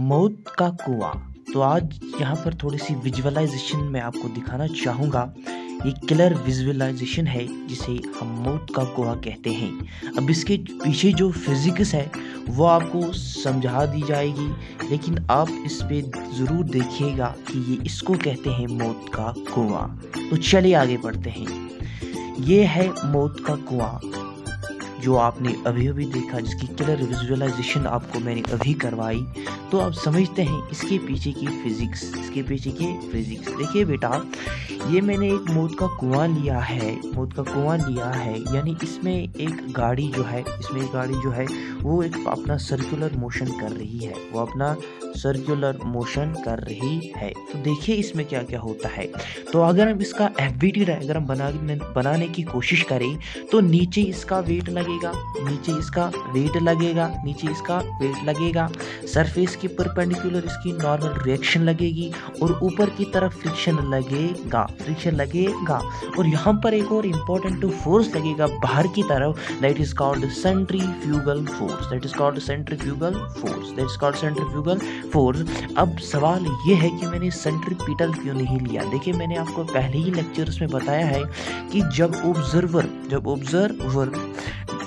मौत का कुआं। तो आज यहाँ पर थोड़ी सी विजुअलाइजेशन मैं आपको दिखाना चाहूँगा। ये किलर विजुअलाइजेशन है जिसे हम मौत का कुआं कहते हैं। अब इसके पीछे जो फिजिक्स है वो आपको समझा दी जाएगी, लेकिन आप इस पे ज़रूर देखिएगा कि ये इसको कहते हैं मौत का कुआं। तो चलिए आगे बढ़ते हैं। ये है मौत का कुआं जो आपने अभी अभी देखा, जिसकी क्लियर विजुअलाइजेशन आपको मैंने अभी करवाई। तो आप समझते हैं इसके पीछे की फिजिक्स, इसके पीछे की फिजिक्स। देखिए बेटा, ये मैंने एक मौत का कुआं लिया है, मौत का कुआं लिया है, यानी इसमें एक गाड़ी जो है, इसमें एक गाड़ी जो है वो एक अपना सर्कुलर मोशन कर रही है, वो अपना सर्कुलर मोशन कर रही है। तो देखिए इसमें क्या क्या होता है। तो अगर हम इसका एफबीटी डायग्राम बनाने की कोशिश करें तो नीचे इसका वेट लगेगा, नीचे इसका वेट लगेगा, नीचे इसका वेट लगेगा, सरफेस के परपेंडिकुलर इसकी नॉर्मल रिएक्शन लगेगी और ऊपर की तरफ फ्रिक्शन लगेगा, फ्रिक्शन लगेगा। और यहाँ पर एक और इम्पोर्टेंट फोर्स लगेगा बाहर की तरफ, that is called centrifugal force, that is called centrifugal force, that is called centrifugal force. अब सवाल ये है कि मैंने सेंट्रीपिटल क्यों नहीं लिया। देखिए मैंने आपको पहले ही लेक्चर्स में बताया है कि जब ऑब्जर्वर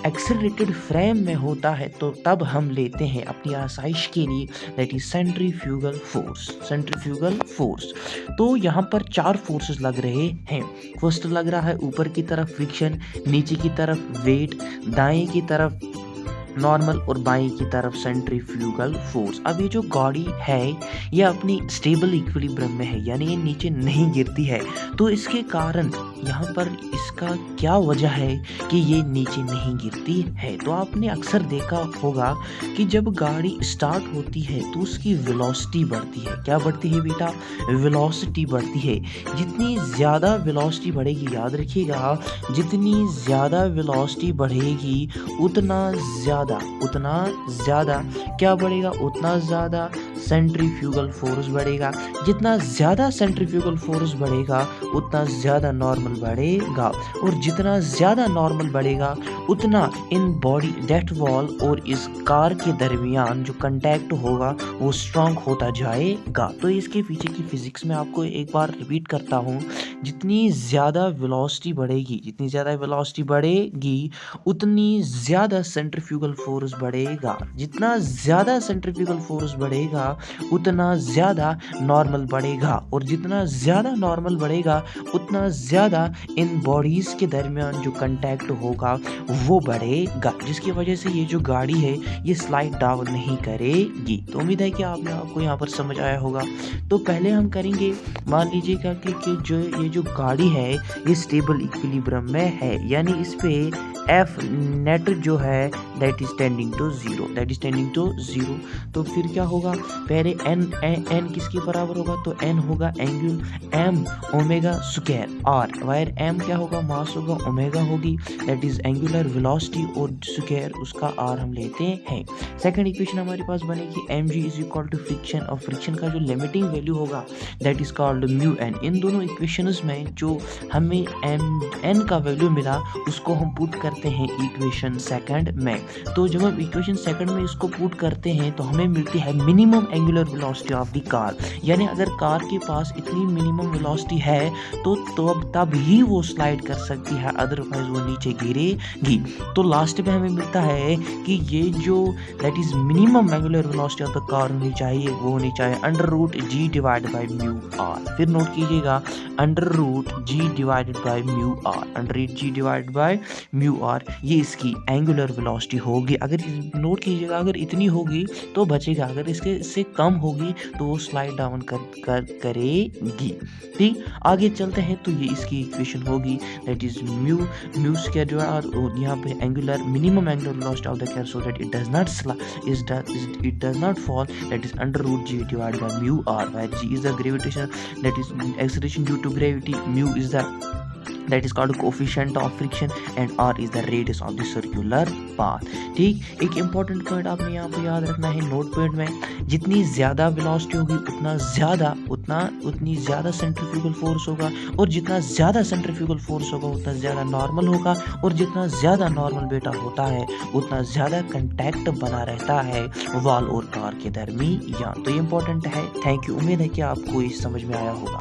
एक्सेलरेटेड फ्रेम में होता है तो तब हम लेते हैं अपनी आसाइश के लिए, that is centrifugal force, centrifugal force. तो यहाँ पर 4 फोर्सेस लग रहे हैं। फर्स्ट लग रहा है ऊपर की तरफ फ्रिक्शन, नीचे की तरफ वेट, दाएं की तरफ नॉर्मल और बाएं की तरफ सेंट्रीफ्यूगल फोर्स। अब ये जो गाड़ी है ये अपनी स्टेबल इक्विलिब्रियम में है, यानी ये नीचे नहीं गिरती है। तो इसके कारण यहाँ पर इसका क्या वजह है कि ये नीचे नहीं गिरती है। तो आपने अक्सर देखा होगा कि जब गाड़ी स्टार्ट होती है तो उसकी वेलोसिटी बढ़ती है। क्या बढ़ती है बेटा? वेलोसिटी बढ़ती है। जितनी ज़्यादा वेलोसिटी बढ़ेगी, याद रखिएगा, जितनी ज़्यादा वेलोसिटी बढ़ेगी उतना ज़्यादा क्या बढ़ेगा? उतना ज़्यादा सेंट्रीफ्यूगल फोर्स बढ़ेगा। जितना ज़्यादा सेंट्रीफ्यूगल फोर्स बढ़ेगा उतना ज़्यादा नॉर्मल बढ़ेगा, और जितना ज़्यादा नॉर्मल बढ़ेगा उतना इन बॉडी डेथ वॉल और इस कार के दरमियान जो कंटैक्ट होगा वो स्ट्रांग होता जाएगा। तो इसके पीछे की फिजिक्स में आपको एक बार रिपीट करता हूँ। जितनी ज़्यादा वेलोसिटी बढ़ेगी, जितनी ज़्यादा वेलोसिटी बढ़ेगी उतनी ज़्यादा सेंट्रीफ्यूगल फोर्स बढ़ेगा। जितना ज़्यादा सेंट्रीफ्यूगल फोर्स बढ़ेगा उतना ज़्यादा नॉर्मल बढ़ेगा, और जितना ज़्यादा नॉर्मल बढ़ेगा उतना ज़्यादा इन बॉडीज़ के दरमियान जो कंटैक्ट होगा वो बढ़ेगा, जिसकी वजह से ये जो गाड़ी है ये स्लाइड डाउन नहीं करेगी। तो उम्मीद है कि आपको यहाँ पर समझ आया होगा। तो पहले हम करेंगे, मान लीजिएगा कि जो ये जो गाड़ी है ये स्टेबल इक्विलिब्रियम में है, यानी इस पे एफ नेट जो है that is tending to zero, that is tending to zero. तो फिर क्या होगा? पहले एन किसके बराबर होगा? तो एन होगा angular M omega square R, where M क्या होगा? मास होगा, ओमेगा होगी, दैट इज एंगुलर वेलोसिटी, और स्क्वायर उसका आर हम लेते हैं। सेकंड इक्वेशन हमारे पास बनेगी M G is equal to friction, और फ्रिक्शन का जो लिमिटिंग वैल्यू होगा that is called mu N. इन दोनों इक्वेशंस में जो हमें एन का वैल्यू मिला उसको हम पुट करते हैं इक्वेशन सेकंड में। तो जब हम इक्वेशन सेकंड में इसको पुट करते हैं तो हमें मिलती है minimum angular velocity of the car, यानी अगर कार के पास इतनी मिनिमम वेलोसिटी है तो तब ही वो स्लाइड कर सकती है, अदरवाइज वो नीचे गिरेगी। तो लास्ट में हमें मिलता है कि ये जो that is minimum angular velocity of the car होनी चाहिए, वो होनी चाहिए under root g divided by mu r. फिर नोट कीजिएगा, under root g divided by mu r, under root g divided by mu r, ये इसकी एंगुलर वेलोसिटी होगी। अगर नोट कीजिएगा, अगर इतनी होगी तो बचेगा, अगर इससे कम होगी तो वो स्लाइड डाउन करेगी। ठीक, आगे चलते हैं। तो ये इसकी इक्वेशन होगी दैट इज म्यू स्क्वायर जो है यहाँ पे angular minimum angular velocity of the car so that it does not fall, that is under root g divided by mu r, where g is the gravitation, that is acceleration due to gravity, mu is the that is called coefficient of friction and r is the radius of the circular path. ठीक, एक important point आपने यहाँ पे याद रखना है note point में, जितनी ज़्यादा वेलोसिटी होगी उतनी ज़्यादा सेंट्रीफ्यूगल फोर्स होगा, और जितना ज़्यादा सेंट्रीफ्यूगल फोर्स होगा उतना ज़्यादा नॉर्मल होगा, और जितना ज़्यादा नॉर्मल बेटा होता है उतना ज़्यादा कंटैक्ट बना रहता है वॉल और कार के दरमियान। तो ये इंपॉर्टेंट है। थैंक यू, उम्मीद है कि आपको ये समझ में आया होगा।